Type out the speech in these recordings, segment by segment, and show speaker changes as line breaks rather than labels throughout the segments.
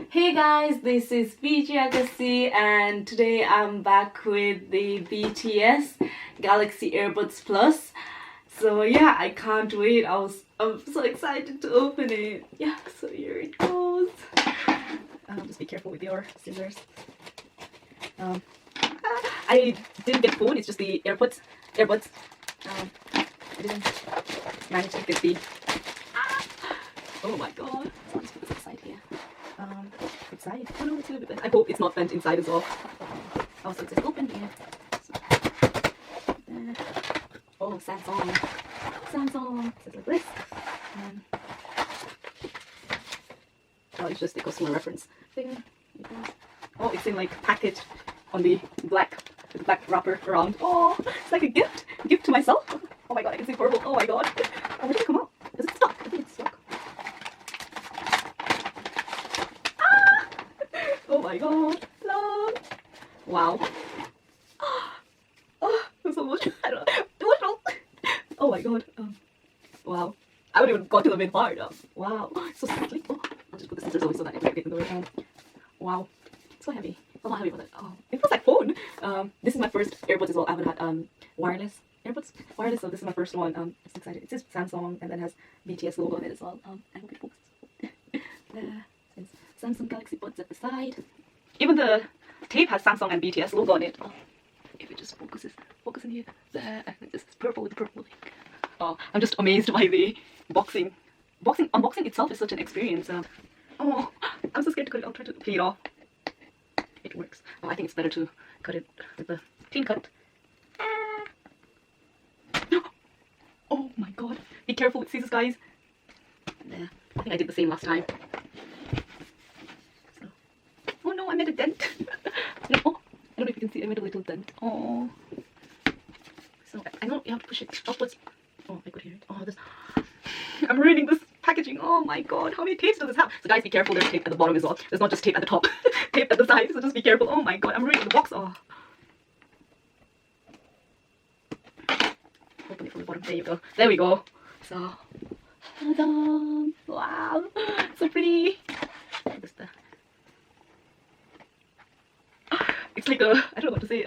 Hey guys, this is VG Agassi and today I'm back with the BTS Galaxy Earbuds Plus. So yeah, I can't wait. I'm so excited to open it. Yeah, so here it goes. Just be careful with your scissors. I didn't get phone, it's just the earbuds. I didn't manage to get the oh my god. So I'll just put this aside here. Inside. Oh no, it's a little bit. I hope it's not bent inside as well. Oh, so it's just open here. So, oh, Samsung. It's like this. Oh, it's just a customer reference thing. Oh, it's in like package on the black wrapper around. Oh, it's like a gift to myself. Oh my god, I can see purple. Oh my god. Oh, where did it come out? Is it stuck? I think it's stuck. Oh my god, love. Wow. Oh, I'm so emotional. I don't know. Emotional. Oh my god. Wow. I wouldn't even got to the main part. Wow. So slightly. Oh, I'll just put the scissors away so that I don't get in the way. Wow. It's so heavy. I'm not happy with it. Oh, it feels like phone. This is my first earbuds as well. I haven't had wireless earbuds. Wireless, so this is my first one. I'm so excited. It says Samsung and then has BTS logo on it as well. I hope it focuses. Says Samsung Galaxy Buds at the side. Even the tape has Samsung and BTS logo on it. Oh, if it just focus in here. There, and it's purple with the purple. Oh, I'm just amazed by the unboxing itself is such an experience. Oh, I'm so scared to cut it. I'll try to peel it off. It works. Oh, I think it's better to cut it with a clean cut. Oh my god. Be careful with scissors, guys. There. I think I did the same last time. So. Oh no, I made a dent. No, oh, I don't know if you can see, I made a little dent. Oh. So, I know you have to push it upwards. Oh, I could hear it. Oh, this. I'm ruining this packaging. Oh my god, how many tapes does this have? So guys, be careful, there's tape at the bottom as well. There's not just tape at the top, tape at the side, so just be careful. Oh my god, I'm ruining the box. Oh. Open it from the bottom. There you go. There we go. So, ta-da! Wow, so pretty. Just, it's like a, I don't know what to say,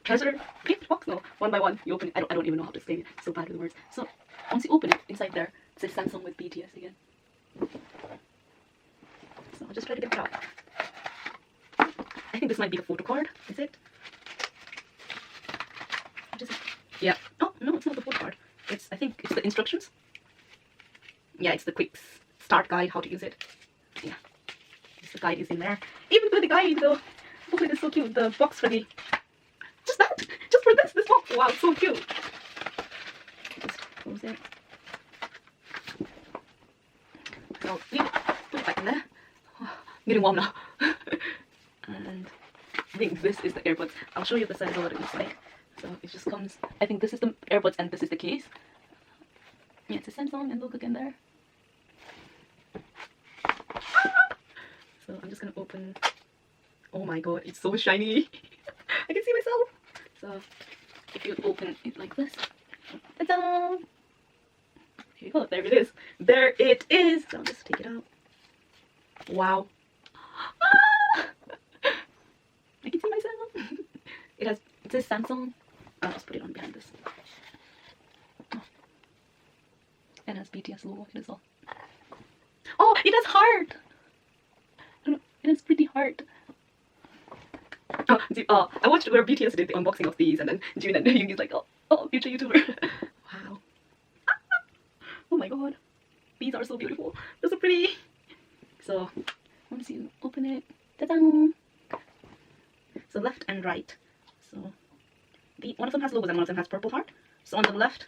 treasure gift box. No, one by one you open it. I don't even know how to explain it. So bad with the words. So once you open it, inside there it says Samsung with BTS again. So I'll just try to get it out. I think this might be the photo card. Is it? What is it? Yeah. Oh no, it's not the photo card. I think it's the instructions. Yeah, it's the quick start guide how to use it. Yeah, the guide is in there. Even for the guide, the booklet is so cute. The box for the just for this box. Wow, so cute. Just close it. So leave it. Put it back in there. Oh, I'm getting warm now. And I think this is the earbuds. I'll show you the size of what it looks like. So it just comes. I think this is the earbuds and this is the case. Yeah, it's a Samsung and look again there. So I'm just gonna open. Oh my god, it's so shiny. I can see myself. So if you open it like this, ta-da! Here you go. There it is. There it is. So I'll just take it out. Wow. Ah! I can see myself. It says Samsung. I'll just put it on behind this. Oh. And it has BTS logo on it as well. Oh, it has heart. I don't know. It has pretty heart. Oh, I watched where BTS did the unboxing of these, and then June and Yoongi's like, oh, future YouTuber. Wow. Oh my god. These are so beautiful. They're so pretty. So, once you open it, ta-da! So left and right. So, one of them has logos and one of them has purple heart. So on the left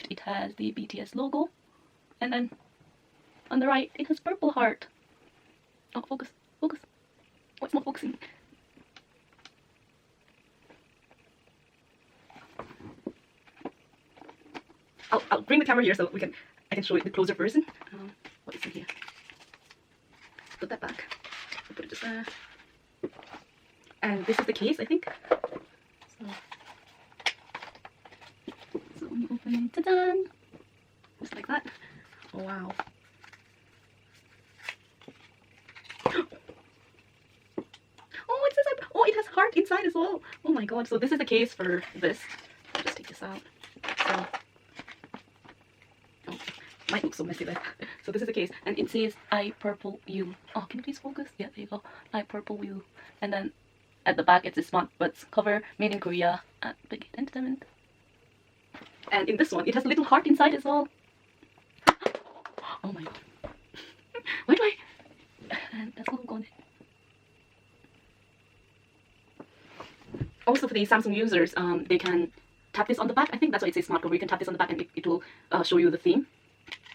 it has the BTS logo, and then on the right it has purple heart. Oh, focus. Oh, it's not focusing. I'll bring the camera here so I can show it the closer version. What is in here? Put that back. I'll put it just there. And this is the case, I think. So when you open it, ta-da! Just like that. Oh wow. heart inside as well. Oh my god. So this is the case for this. I'll just take this out. So, oh, might look so messy there. So this is the case, and it says I purple you. Oh, can you please focus? Yeah, there you go. I purple you. And then at the back it's a Smart Buds cover, made in Korea at Big Entertainment. And in this one, it has a little heart inside as well. Oh my god. Why do I? And that's all gone. Also for the Samsung users, they can tap this on the back. I think that's why it says smart cover. You can tap this on the back and it will show you the theme.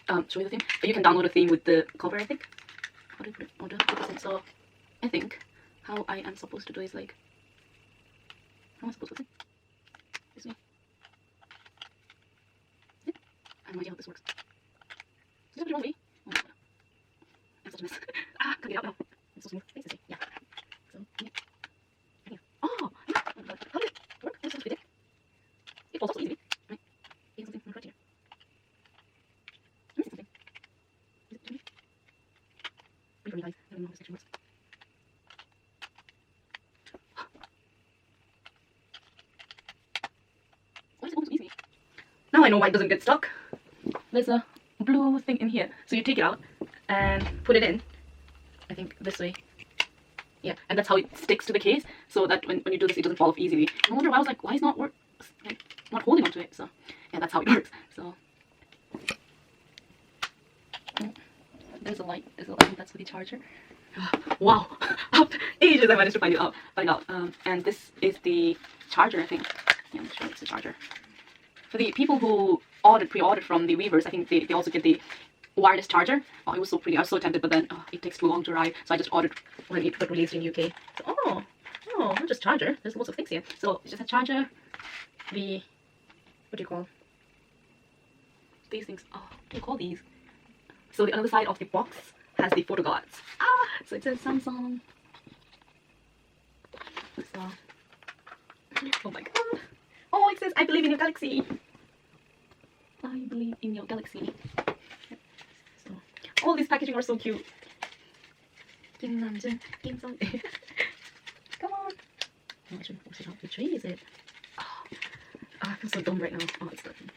But you can download a theme with the cover, I think. How do you put it? So I think how I am supposed to do is like, how am I supposed to do it? This way. Yeah. I have no idea how this works. Is this the wrong way? Oh my god. I'm such a mess. Ah, can't get out now. It's so smooth. Thanks, this way. Yeah. So, yeah. Oh! Yeah. Oh my god. How did it work? How is it supposed to fit it? It falls off so easily. Right. Getting something right here. I'm missing something. Is it too me? Wait for me, guys. I don't know how this section works. Why is it always so easy? Now I know why it doesn't get stuck. There's a blue thing in here. So you take it out and put it in. I think this way. Yeah, and that's how it sticks to the case, so that when you do this, it doesn't fall off easily. I wonder why I was like, why is not not holding onto it? So yeah, that's how it works. So there's a light. That's for the charger. Wow, after ages I managed to find it out. And this is the charger, I think. Yeah, I'm sure it's the charger. For the people who pre-ordered from the Weavers, I think they also get the wireless charger. Oh, it was so pretty. I was so tempted, but then it takes too long to arrive, so I just ordered when it got released in UK. So, oh, not just charger. There's lots of things here. So it's just a charger. The what do you call these things? Oh, what do you call these? So the other side of the box has the photo guards. So it says Samsung. So, oh my god. Oh, it says I believe in your Galaxy. I believe in your Galaxy. So, all these packaging are so cute. Kim Namjoon, Kim Song. Come on. I'm not sure which way is it. Oh, I feel so dumb right now. Oh, it's working.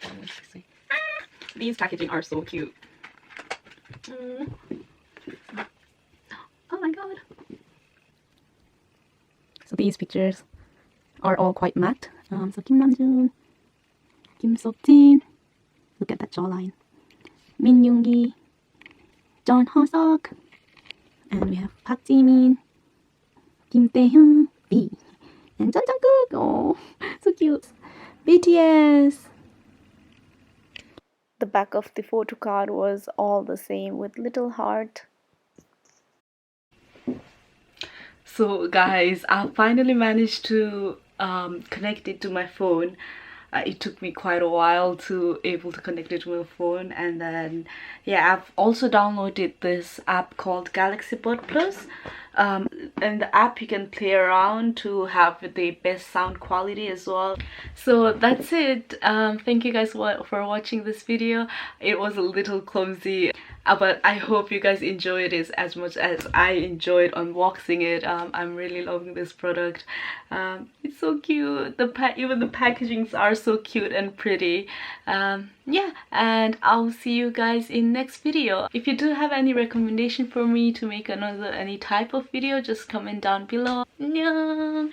These packaging are so cute. Oh my god. So these pictures are all quite matte. So Kim Namjoon, Kim Seokjin. Look at that jawline. Min Yoongi, John Hoseok, and we have Park Jimin, Kim Taehyun, B, and Jung Jungkook. Oh, so cute. BTS.
The back of the photo card was all the same with little heart.
So guys, I finally managed to connect it to my phone. It took me quite a while to able to connect it to my phone, and then yeah, I've also downloaded this app called Galaxy Buds Plus. And the app you can play around to have the best sound quality as well. So that's it. Thank you guys for watching this video. It was a little clumsy, but I hope you guys enjoyed it as much as I enjoyed unboxing it. I'm really loving this product. It's so cute. Even the packagings are so cute and pretty. Yeah, and I'll see you guys in next video. If you do have any recommendation for me to make any type of video, just comment down below. Annyeong.